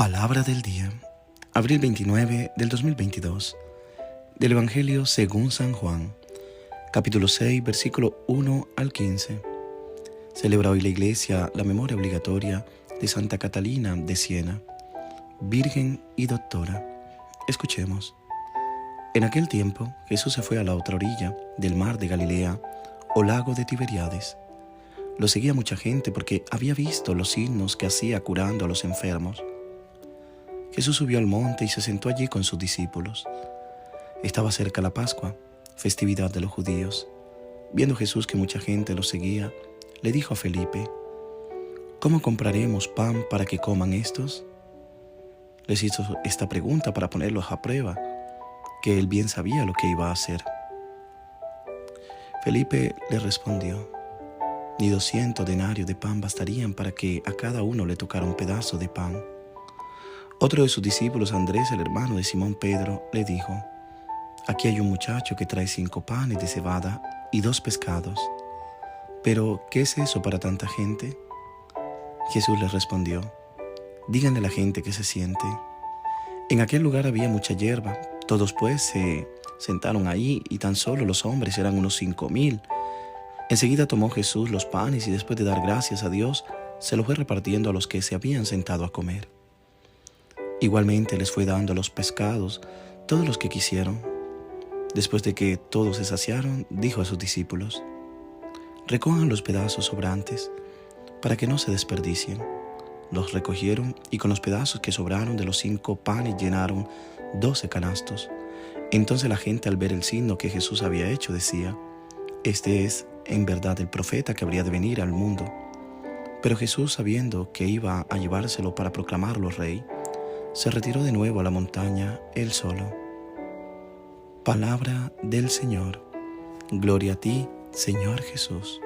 Palabra del día, abril 29 del 2022, del Evangelio según San Juan, capítulo 6, versículo 1 al 15. Celebra hoy la Iglesia la memoria obligatoria de Santa Catalina de Siena, Virgen y Doctora. Escuchemos. En aquel tiempo, Jesús se fue a la otra orilla del mar de Galilea, o lago de Tiberíades. Lo seguía mucha gente porque había visto los signos que hacía curando a los enfermos. Jesús subió al monte y se sentó allí con sus discípulos. Estaba cerca la Pascua, festividad de los judíos. Viendo Jesús que mucha gente lo seguía, le dijo a Felipe: ¿Cómo compraremos pan para que coman estos? Les hizo esta pregunta para ponerlos a prueba, que él bien sabía lo que iba a hacer. Felipe le respondió: Ni 200 denarios de pan bastarían para que a cada uno le tocara un pedazo de pan. Otro de sus discípulos, Andrés, el hermano de Simón Pedro, le dijo: Aquí hay un muchacho que trae 5 panes de cebada y 2 pescados. ¿Pero qué es eso para tanta gente? Jesús les respondió: Díganle a la gente que se siente. En aquel lugar había mucha hierba. Todos pues se sentaron ahí y tan solo los hombres eran unos 5,000. Enseguida tomó Jesús los panes y después de dar gracias a Dios, se los fue repartiendo a los que se habían sentado a comer. Igualmente les fue dando a los pescados todos los que quisieron. Después de que todos se saciaron, dijo a sus discípulos: Recojan los pedazos sobrantes, para que no se desperdicien. Los recogieron y con los pedazos que sobraron de los 5 panes llenaron 12 canastos. Entonces la gente, al ver el signo que Jesús había hecho, decía: Este es en verdad el profeta que habría de venir al mundo. Pero Jesús, sabiendo que iba a llevárselo para proclamarlo rey, se retiró de nuevo a la montaña él solo. Palabra del Señor. Gloria a ti, Señor Jesús.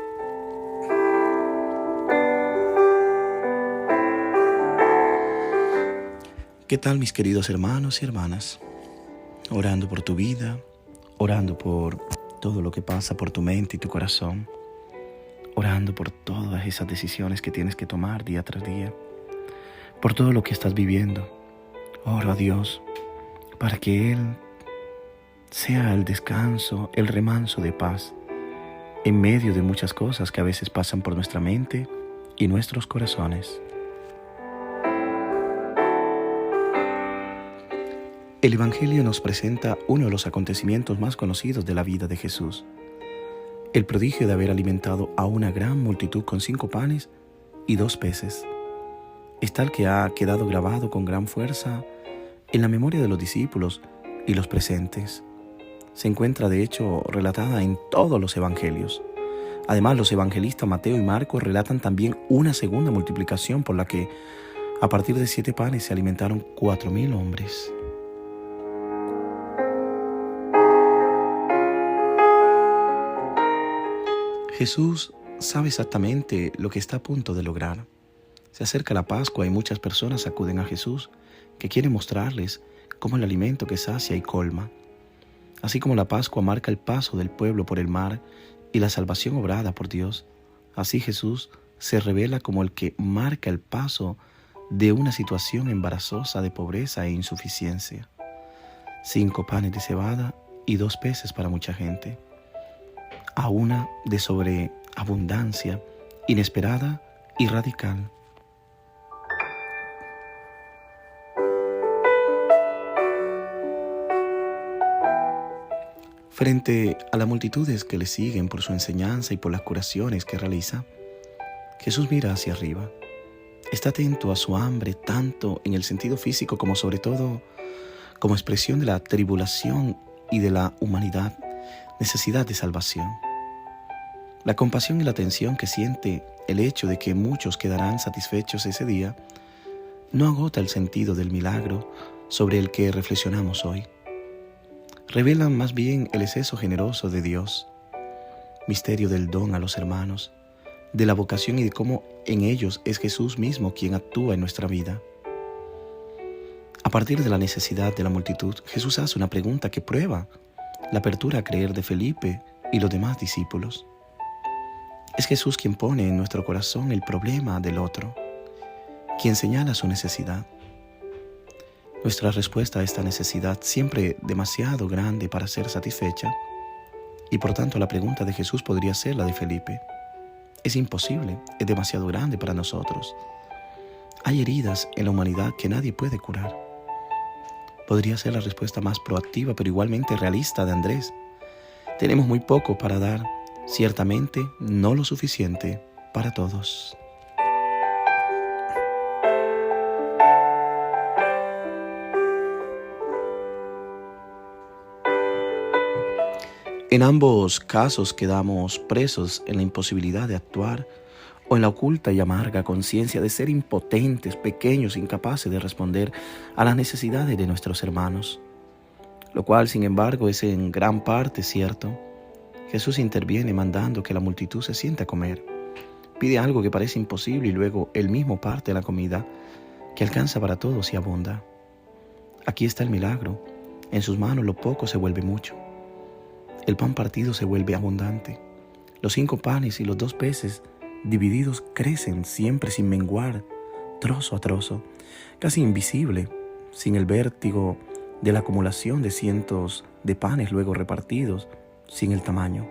¿Qué tal, mis queridos hermanos y hermanas? Orando por tu vida, orando por todo lo que pasa por tu mente y tu corazón, orando por todas esas decisiones que tienes que tomar día tras día, por todo lo que estás viviendo. Oro a Dios para que Él sea el descanso, el remanso de paz en medio de muchas cosas que a veces pasan por nuestra mente y nuestros corazones. El Evangelio nos presenta uno de los acontecimientos más conocidos de la vida de Jesús: el prodigio de haber alimentado a una gran multitud con 5 panes y 2 peces. Es tal que ha quedado grabado con gran fuerza en la memoria de los discípulos y los presentes. Se encuentra de hecho relatada en todos los evangelios. Además, los evangelistas Mateo y Marcos relatan también una segunda multiplicación por la que a partir de 7 panes se alimentaron 4,000 hombres. Jesús sabe exactamente lo que está a punto de lograr. Se acerca la Pascua y muchas personas acuden a Jesús, que quiere mostrarles cómo el alimento que sacia y colma. Así como la Pascua marca el paso del pueblo por el mar y la salvación obrada por Dios, así Jesús se revela como el que marca el paso de una situación embarazosa de pobreza e insuficiencia. 5 panes de cebada y 2 peces para mucha gente, a una de sobreabundancia inesperada y radical. Frente a las multitudes que le siguen por su enseñanza y por las curaciones que realiza, Jesús mira hacia arriba. Está atento a su hambre, tanto en el sentido físico como sobre todo como expresión de la tribulación y de la humanidad, necesidad de salvación. La compasión y la atención que siente el hecho de que muchos quedarán satisfechos ese día no agota el sentido del milagro sobre el que reflexionamos hoy. Revelan más bien el exceso generoso de Dios, misterio del don a los hermanos, de la vocación y de cómo en ellos es Jesús mismo quien actúa en nuestra vida. A partir de la necesidad de la multitud, Jesús hace una pregunta que prueba la apertura a creer de Felipe y los demás discípulos. Es Jesús quien pone en nuestro corazón el problema del otro, quien señala su necesidad. Nuestra respuesta a esta necesidad, siempre demasiado grande para ser satisfecha, y por tanto la pregunta de Jesús podría ser la de Felipe. Es imposible, es demasiado grande para nosotros. Hay heridas en la humanidad que nadie puede curar. Podría ser la respuesta más proactiva, pero igualmente realista de Andrés. Tenemos muy poco para dar, ciertamente no lo suficiente para todos. En ambos casos quedamos presos en la imposibilidad de actuar o en la oculta y amarga conciencia de ser impotentes, pequeños, incapaces de responder a las necesidades de nuestros hermanos, lo cual, sin embargo, es en gran parte cierto. Jesús interviene mandando que la multitud se siente a comer. Pide algo que parece imposible y luego él mismo parte la comida que alcanza para todos y abunda. Aquí está el milagro. En sus manos lo poco se vuelve mucho. El pan partido se vuelve abundante. Los 5 panes y los 2 peces divididos crecen siempre sin menguar, trozo a trozo, casi invisible, sin el vértigo de la acumulación de cientos de panes luego repartidos, sin el tamaño.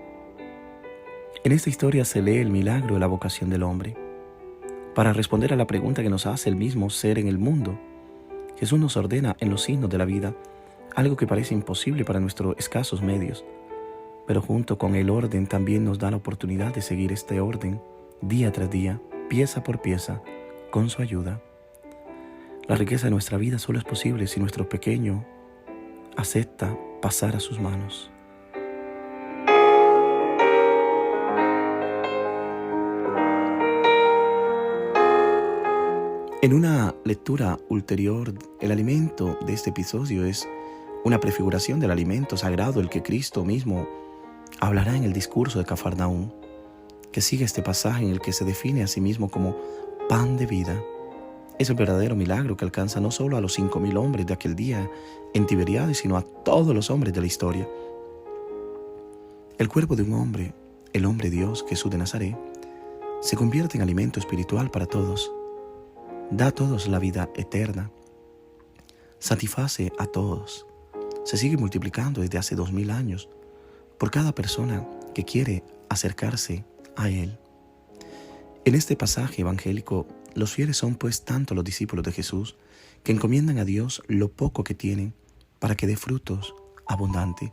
En esta historia se lee el milagro de la vocación del hombre. Para responder a la pregunta que nos hace el mismo ser en el mundo, Jesús nos ordena en los signos de la vida algo que parece imposible para nuestros escasos medios, pero junto con el orden también nos da la oportunidad de seguir este orden día tras día, pieza por pieza, con su ayuda. La riqueza de nuestra vida solo es posible si nuestro pequeño acepta pasar a sus manos. En una lectura ulterior, el alimento de este episodio es una prefiguración del alimento sagrado, el que Cristo mismo hablará en el discurso de Cafarnaúm, que sigue este pasaje en el que se define a sí mismo como pan de vida. Es el verdadero milagro que alcanza no solo a los 5,000 hombres de aquel día en Tiberiades, sino a todos los hombres de la historia. El cuerpo de un hombre, el hombre Dios, Jesús de Nazaret, se convierte en alimento espiritual para todos. Da a todos la vida eterna. Satisface a todos. Se sigue multiplicando desde hace 2000 años por cada persona que quiere acercarse a Él. En este pasaje evangélico, los fieles son pues tanto los discípulos de Jesús que encomiendan a Dios lo poco que tienen para que dé frutos abundantes,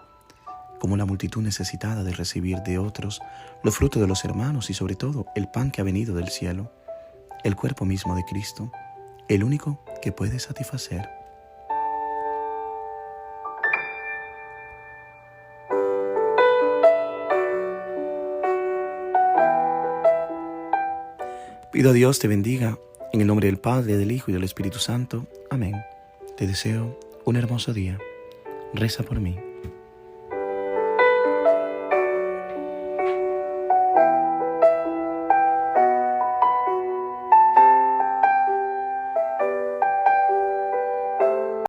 como la multitud necesitada de recibir de otros los frutos de los hermanos y sobre todo el pan que ha venido del cielo, el cuerpo mismo de Cristo, el único que puede satisfacer. Pido a Dios te bendiga, en el nombre del Padre, del Hijo y del Espíritu Santo. Amén. Te deseo un hermoso día. Reza por mí.